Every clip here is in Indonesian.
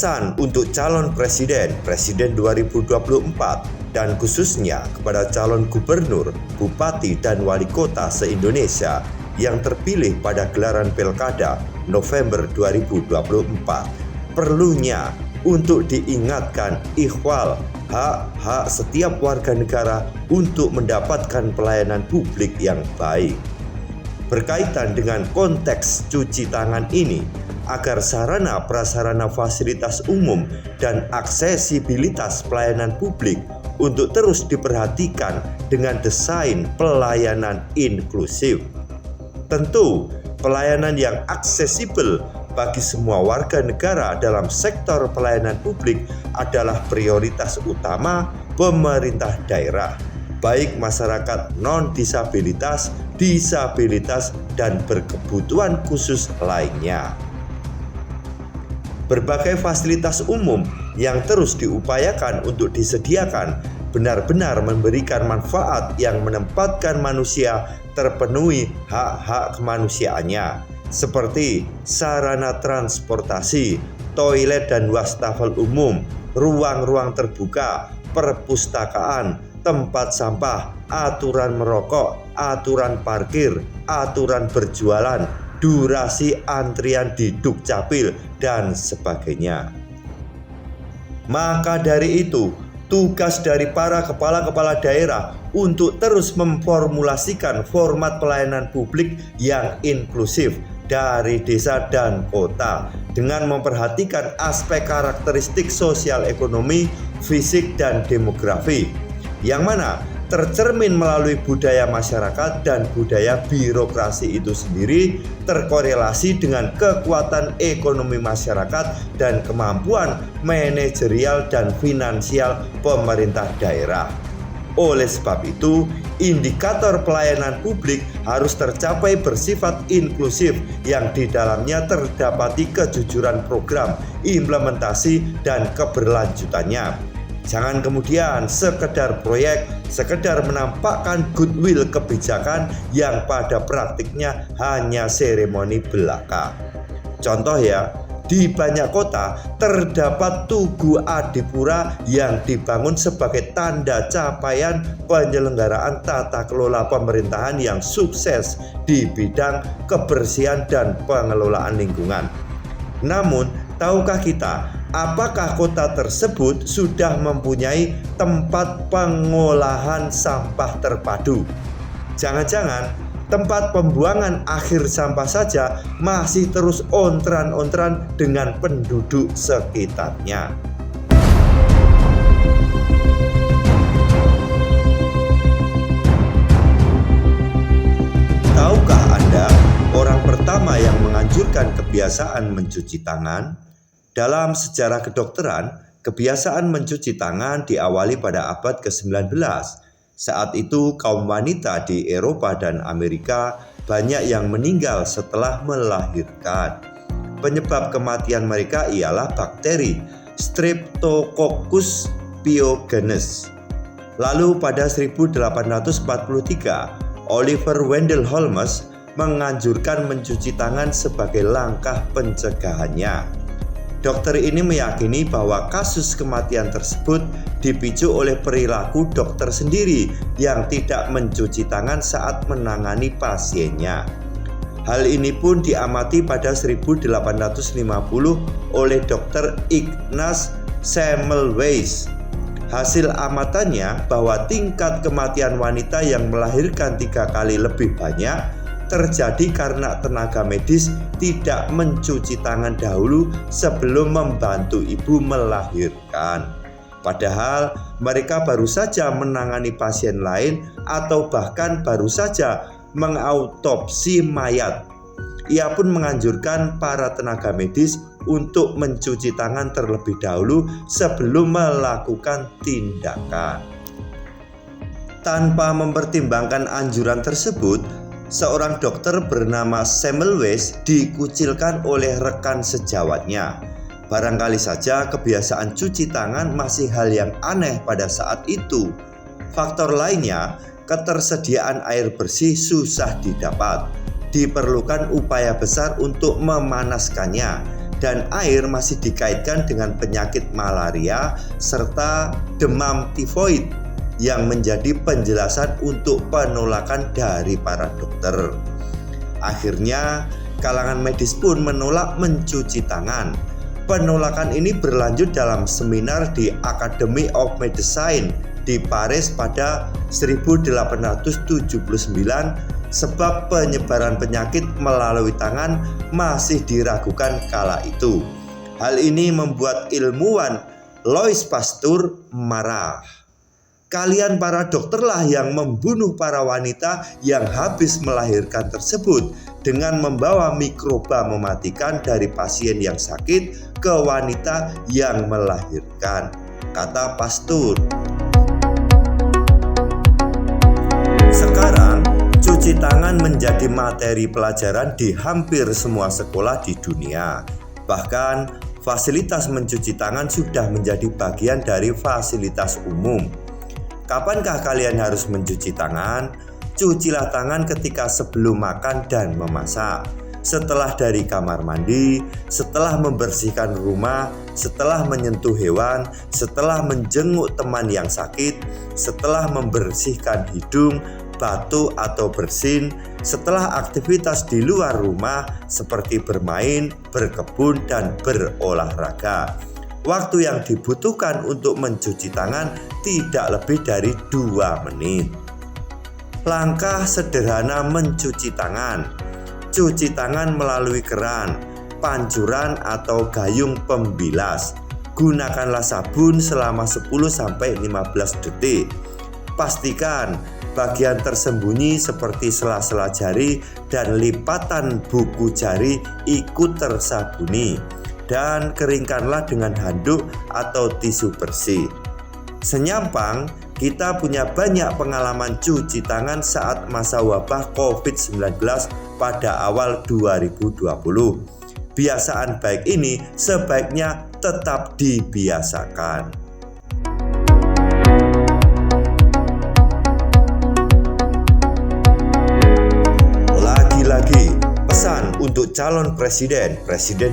Pesan untuk calon presiden 2024 dan khususnya kepada calon gubernur, bupati, dan wali kota se-Indonesia yang terpilih pada gelaran Pilkada November 2024. Perlunya untuk diingatkan ihwal hak-hak setiap warga negara untuk mendapatkan pelayanan publik yang baik. Berkaitan dengan konteks cuci tangan ini, agar sarana prasarana fasilitas umum dan aksesibilitas pelayanan publik untuk terus diperhatikan dengan desain pelayanan inklusif. Tentu, pelayanan yang aksesibel bagi semua warga negara dalam sektor pelayanan publik adalah prioritas utama pemerintah daerah, baik masyarakat non-disabilitas, disabilitas, dan berkebutuhan khusus lainnya. Berbagai fasilitas umum yang terus diupayakan untuk disediakan benar-benar memberikan manfaat yang menempatkan manusia terpenuhi hak-hak kemanusiaannya, seperti sarana transportasi, toilet dan wastafel umum, ruang-ruang terbuka, perpustakaan, tempat sampah, aturan merokok, aturan parkir, aturan berjualan, durasi antrian di Dukcapil, dan sebagainya. Maka dari itu, tugas dari para kepala-kepala daerah untuk terus memformulasikan format pelayanan publik yang inklusif dari desa dan kota dengan memperhatikan aspek karakteristik sosial ekonomi, fisik, dan demografi, yang mana tercermin melalui budaya masyarakat dan budaya birokrasi itu sendiri terkorelasi dengan kekuatan ekonomi masyarakat dan kemampuan manajerial dan finansial pemerintah daerah. Oleh sebab itu, indikator pelayanan publik harus tercapai bersifat inklusif yang di dalamnya terdapati kejujuran program, implementasi, dan keberlanjutannya. Jangan kemudian sekedar proyek, sekedar menampakkan goodwill kebijakan yang pada praktiknya hanya seremoni belaka. Contoh ya, di banyak kota terdapat Tugu Adipura yang dibangun sebagai tanda capaian penyelenggaraan tata kelola pemerintahan yang sukses di bidang kebersihan dan pengelolaan lingkungan. Namun, tahukah kita, apakah kota tersebut sudah mempunyai tempat pengolahan sampah terpadu? Jangan-jangan tempat pembuangan akhir sampah saja masih terus ontran-ontran dengan penduduk sekitarnya. Tahukah Anda orang pertama yang menganjurkan kebiasaan mencuci tangan? Dalam sejarah kedokteran, kebiasaan mencuci tangan diawali pada abad ke-19. Saat itu kaum wanita di Eropa dan Amerika banyak yang meninggal setelah melahirkan. Penyebab kematian mereka ialah bakteri Streptococcus pyogenes. Lalu pada 1843, Oliver Wendell Holmes menganjurkan mencuci tangan sebagai langkah pencegahannya. Dokter ini meyakini bahwa kasus kematian tersebut dipicu oleh perilaku dokter sendiri yang tidak mencuci tangan saat menangani pasiennya. Hal ini pun diamati pada 1850 oleh Dr. Ignaz Semmelweis. Hasil amatannya bahwa tingkat kematian wanita yang melahirkan 3 kali lebih banyak terjadi karena tenaga medis tidak mencuci tangan dahulu sebelum membantu ibu melahirkan. Padahal mereka baru saja menangani pasien lain atau bahkan baru saja mengautopsi mayat. Ia pun menganjurkan para tenaga medis untuk mencuci tangan terlebih dahulu sebelum melakukan tindakan. Tanpa mempertimbangkan anjuran tersebut, seorang dokter bernama Semmelweis dikucilkan oleh rekan sejawatnya. Barangkali saja kebiasaan cuci tangan masih hal yang aneh pada saat itu. Faktor lainnya, ketersediaan air bersih susah didapat. Diperlukan upaya besar untuk memanaskannya. dan air masih dikaitkan dengan penyakit malaria serta demam tifoid yang menjadi penjelasan untuk penolakan dari para dokter. Akhirnya, kalangan medis pun menolak mencuci tangan. Penolakan ini berlanjut dalam seminar di Academy of Medicine di Paris pada 1879 sebab penyebaran penyakit melalui tangan masih diragukan kala itu. Hal ini membuat ilmuwan Louis Pasteur marah. Kalian para dokterlah yang membunuh para wanita yang habis melahirkan tersebut dengan membawa mikroba mematikan dari pasien yang sakit ke wanita yang melahirkan, kata Pasteur. Sekarang, cuci tangan menjadi materi pelajaran di hampir semua sekolah di dunia. Bahkan, fasilitas mencuci tangan sudah menjadi bagian dari fasilitas umum. Kapankah kalian harus mencuci tangan? Cucilah tangan ketika sebelum makan dan memasak, setelah dari kamar mandi, setelah membersihkan rumah, setelah menyentuh hewan, setelah menjenguk teman yang sakit, setelah membersihkan hidung, batuk atau bersin, setelah aktivitas di luar rumah seperti bermain, berkebun, dan berolahraga. Waktu yang dibutuhkan untuk mencuci tangan tidak lebih dari 2 menit. Langkah sederhana mencuci tangan. Cuci tangan melalui keran, pancuran atau gayung pembilas. Gunakanlah sabun selama 10-15 detik. Pastikan bagian tersembunyi seperti sela-sela jari dan lipatan buku jari ikut tersabuni. Dan keringkanlah dengan handuk atau tisu bersih. Senyampang, kita punya banyak pengalaman cuci tangan saat masa wabah COVID-19 pada awal 2020. Kebiasaan baik ini sebaiknya tetap dibiasakan. Lagi-lagi, pesan untuk calon presiden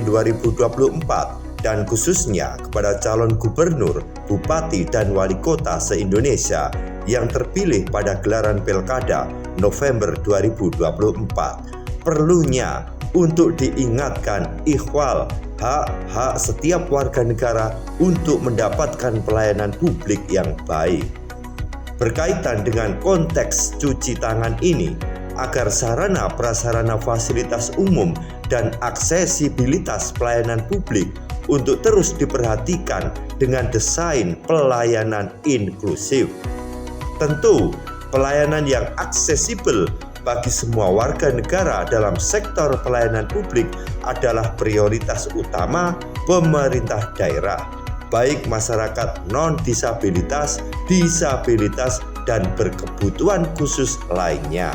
2024 dan khususnya kepada calon gubernur, bupati, dan wali kota se-Indonesia yang terpilih pada gelaran Pilkada November 2024. Perlunya untuk diingatkan ihwal hak-hak setiap warga negara untuk mendapatkan pelayanan publik yang baik. Berkaitan dengan konteks cuci tangan ini, agar sarana prasarana fasilitas umum dan aksesibilitas pelayanan publik untuk terus diperhatikan dengan desain pelayanan inklusif. Tentu, pelayanan yang aksesibel bagi semua warga negara dalam sektor pelayanan publik adalah prioritas utama pemerintah daerah, baik masyarakat non-disabilitas, disabilitas, dan berkebutuhan khusus lainnya.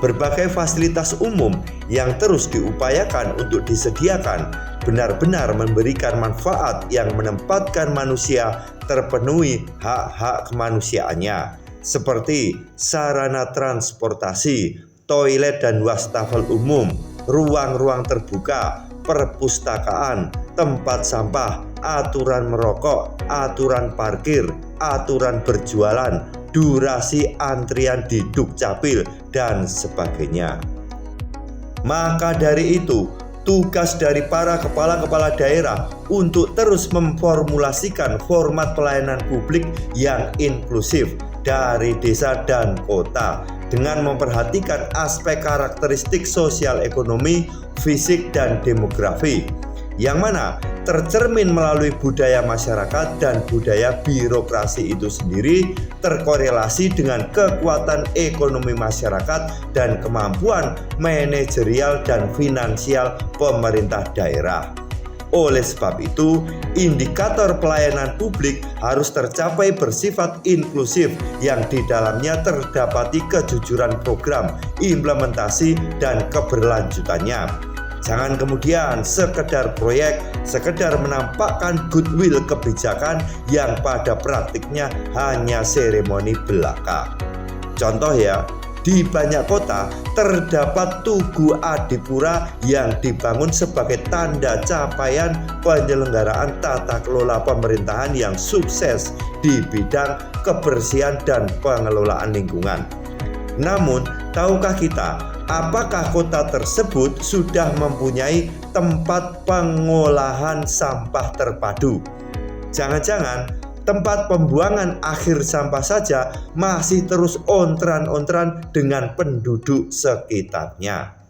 Berbagai fasilitas umum yang terus diupayakan untuk disediakan benar-benar memberikan manfaat yang menempatkan manusia terpenuhi hak-hak kemanusiaannya, seperti sarana transportasi, toilet dan wastafel umum, ruang-ruang terbuka, perpustakaan, tempat sampah, aturan merokok, aturan parkir, aturan berjualan, durasi antrian di Dukcapil, dan sebagainya. Maka dari itu, tugas dari para kepala-kepala daerah untuk terus memformulasikan format pelayanan publik yang inklusif dari desa dan kota dengan memperhatikan aspek karakteristik sosial ekonomi, fisik, dan demografi, yang mana tercermin melalui budaya masyarakat dan budaya birokrasi itu sendiri terkorelasi dengan kekuatan ekonomi masyarakat dan kemampuan manajerial dan finansial pemerintah daerah. Oleh sebab itu, indikator pelayanan publik harus tercapai bersifat inklusif yang di dalamnya terdapati kejujuran program, implementasi, dan keberlanjutannya. Jangan kemudian sekedar proyek, sekedar menampakkan goodwill kebijakan yang pada praktiknya hanya seremoni belaka. Contoh ya, Di banyak kota terdapat Tugu Adipura yang dibangun sebagai tanda capaian penyelenggaraan tata kelola pemerintahan yang sukses di bidang kebersihan dan pengelolaan lingkungan. Namun, tahukah kita, apakah kota tersebut sudah mempunyai tempat pengolahan sampah terpadu? Jangan-jangan tempat pembuangan akhir sampah saja masih terus ontran-ontran dengan penduduk sekitarnya.